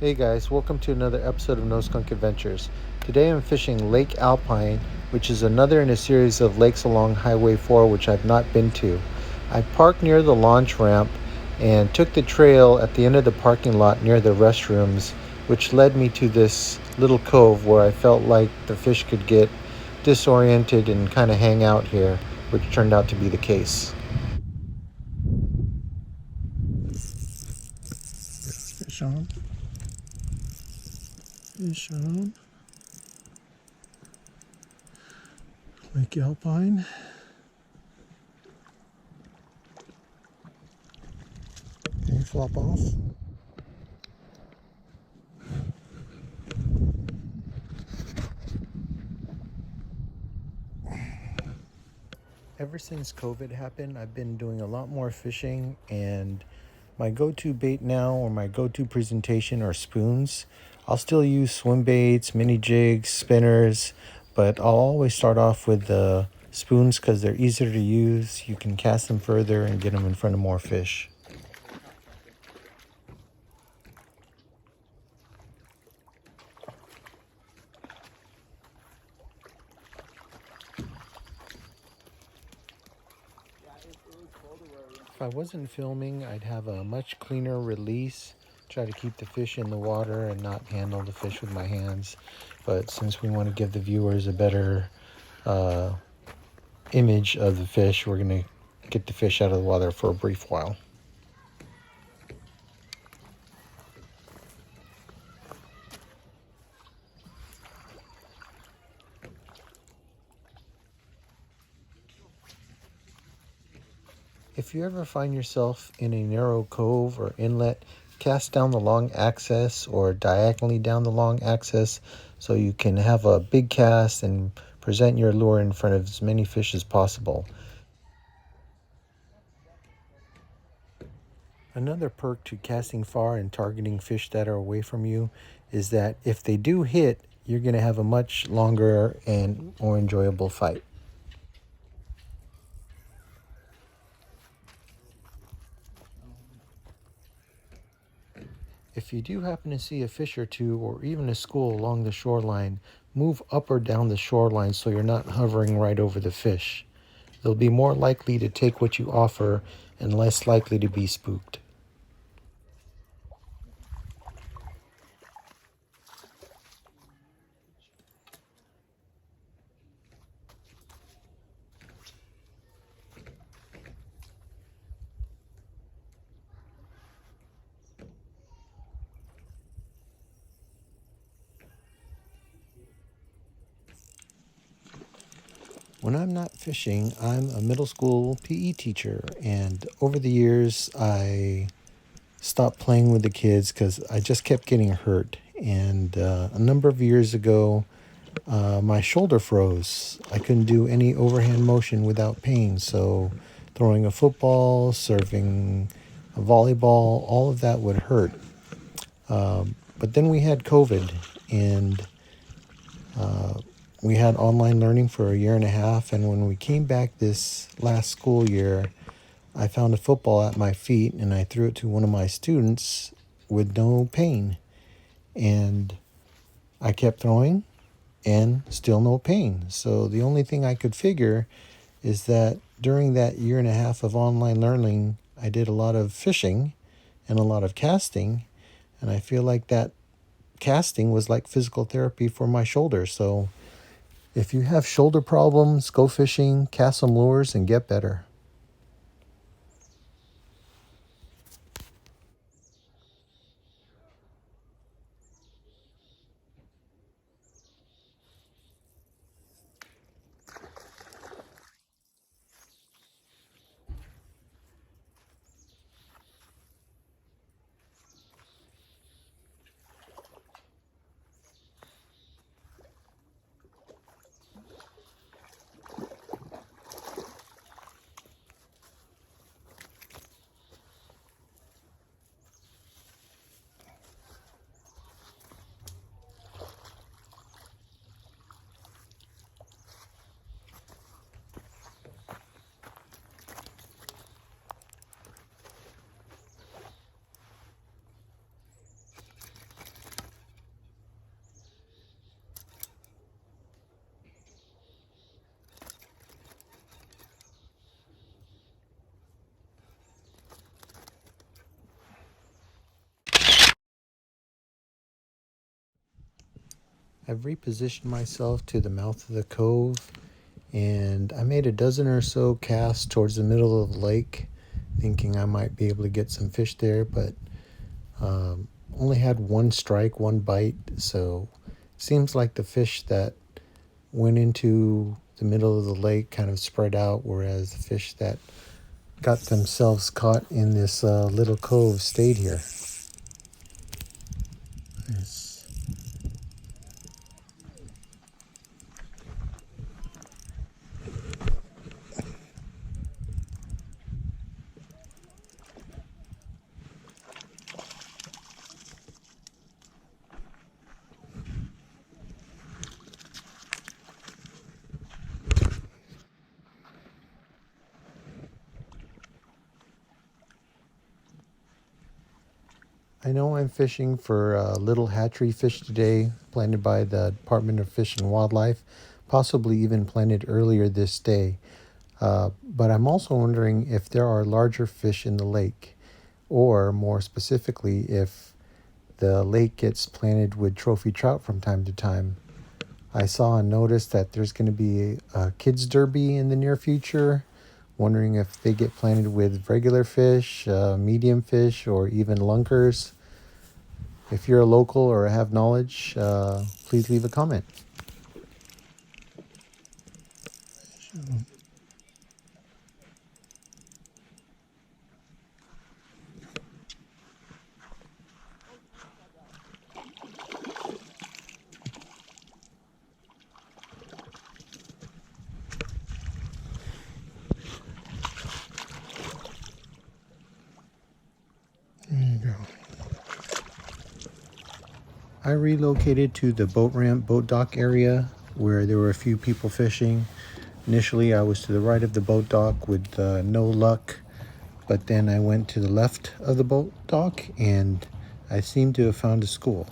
Hey guys, welcome to another episode of No Skunk Adventures. Today I'm fishing Lake Alpine, which is another in a series of lakes along Highway 4 which I've not been to. I parked near the launch ramp and took the trail at the end of the parking lot near the restrooms, which led me to this little cove where I felt like the fish could get disoriented and kind of hang out here, which turned out to be the case. Fish on. Fish on. Lake Alpine. Can you flop off? Ever since COVID happened, I've been doing a lot more fishing, and my go-to bait now or my go-to presentation are spoons. I'll still use swim baits, mini jigs, spinners, but I'll always start off with the spoons because they're easier to use. You can cast them further and get them in front of more fish. If I wasn't filming, I'd have a much cleaner release, try to keep the fish in the water and not handle the fish with my hands. But since we want to give the viewers a better uh, image of the fish, we're going to get the fish out of the water for a brief while. If you ever find yourself in a narrow cove or inlet, cast down the long axis or diagonally down the long axis so you can have a big cast and present your lure in front of as many fish as possible. Another perk to casting far and targeting fish that are away from you is that if they do hit, you're going to have a much longer and more enjoyable fight. If you do happen to see a fish or two or even a school along the shoreline, move up or down the shoreline so you're not hovering right over the fish. They'll be more likely to take what you offer and less likely to be spooked. When I'm not fishing, I'm a middle school PE teacher, and over the years I stopped playing with the kids because I just kept getting hurt. And a number of years ago, my shoulder froze. I couldn't do any overhand motion without pain. So throwing a football, serving a volleyball, all of that would hurt. But then we had COVID, and we had online learning for a year and a half. And when we came back this last school year, I found a football at my feet and I threw it to one of my students with no pain. And I kept throwing and still no pain. So the only thing I could figure is that during that year and a half of online learning, I did a lot of fishing and a lot of casting. And I feel like that casting was like physical therapy for my shoulder. So if you have shoulder problems, go fishing, cast some lures, and get better. I've repositioned myself to the mouth of the cove, and I made a dozen or so casts towards the middle of the lake, thinking I might be able to get some fish there, but um, only had one strike, one bite. So it seems like the fish that went into the middle of the lake kind of spread out, whereas the fish that got themselves caught in this little cove stayed here. Yes. I know I'm fishing for little hatchery fish today, planted by the Department of Fish and Wildlife, possibly even planted earlier this day. But I'm also wondering if there are larger fish in the lake, or more specifically, if the lake gets planted with trophy trout from time to time. I saw and noticed that there's going to be a kids derby in the near future. Wondering if they get planted with regular fish, medium fish, or even lunkers. If you're a local or have knowledge, please leave a comment. There you go. I relocated to the boat ramp, boat dock area where there were a few people fishing. Initially, I was to the right of the boat dock with no luck, but then I went to the left of the boat dock and I seemed to have found a school.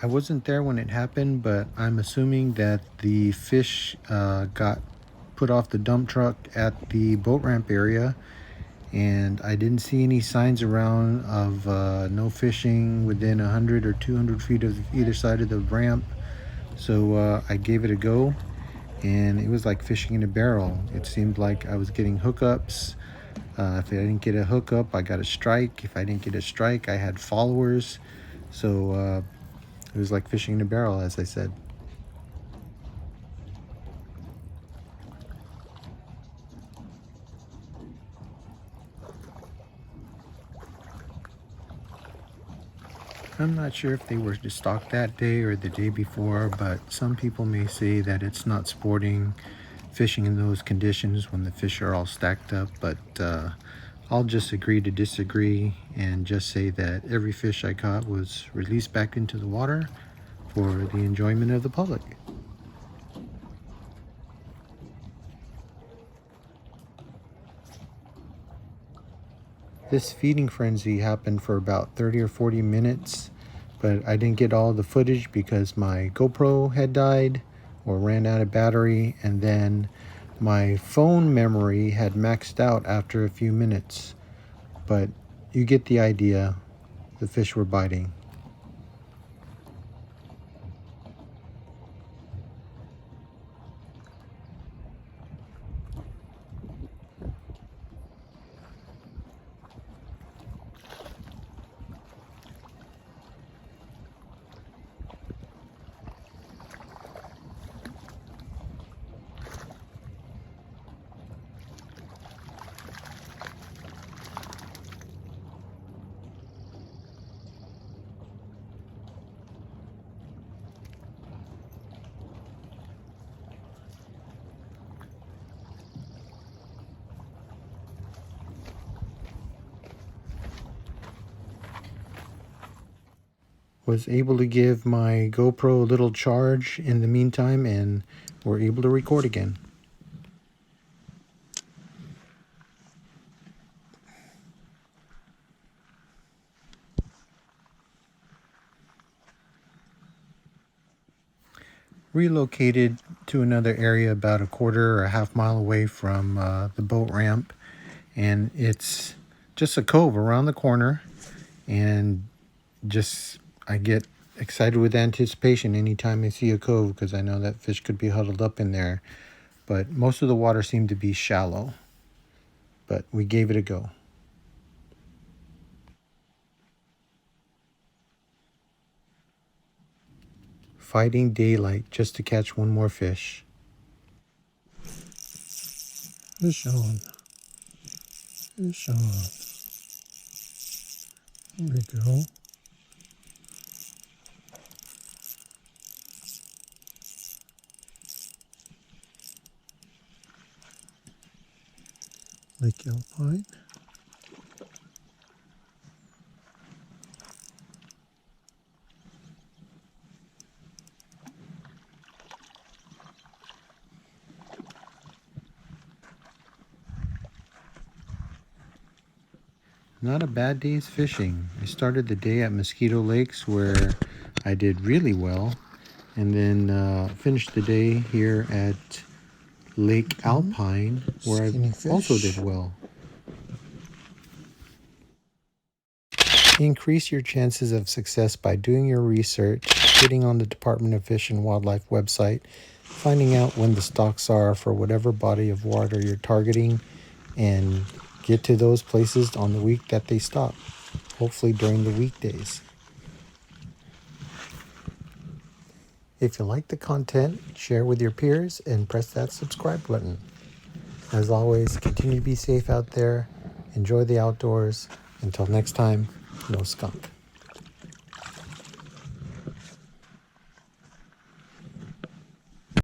I wasn't there when it happened, but I'm assuming that the fish got put off the dump truck at the boat ramp area, and I didn't see any signs around of no fishing within 100 or 200 feet of either side of the ramp. So I gave it a go, and it was like fishing in a barrel. It seemed like I was getting hookups. If I didn't get a hookup, I got a strike. If I didn't get a strike, I had followers. So it was like fishing in a barrel, as I said. I'm not sure if they were to stock that day or the day before, but some people may say that it's not sporting fishing in those conditions when the fish are all stacked up, but I'll just agree to disagree and just say that every fish I caught was released back into the water for the enjoyment of the public. This feeding frenzy happened for about 30 or 40 minutes, but I didn't get all the footage because my GoPro had died or ran out of battery, and then my phone memory had maxed out after a few minutes. But you get the idea. The fish were biting. Was able to give my GoPro a little charge in the meantime and were able to record again. relocated to another area about a quarter or a half mile away from the boat ramp, and it's just a cove around the corner. And just I get excited with anticipation anytime I see a cove, because I know that fish could be huddled up in there. But most of the water seemed to be shallow, but we gave it a go. Fighting daylight just to catch one more fish. Fish on. Fish on. There we go. Lake Alpine. Not a bad day's fishing. I started the day at Mosquito Lakes, where I did really well, and then finished the day here at Lake Alpine, where I also did well. Increase your chances of success by doing your research, getting on the Department of Fish and Wildlife website, finding out when the stocks are for whatever body of water you're targeting, and get to those places on the week that they stock, hopefully during the weekdays. If you like the content, share with your peers and press that subscribe button. As always, continue to be safe out there. Enjoy the outdoors. Until next time, no skunk.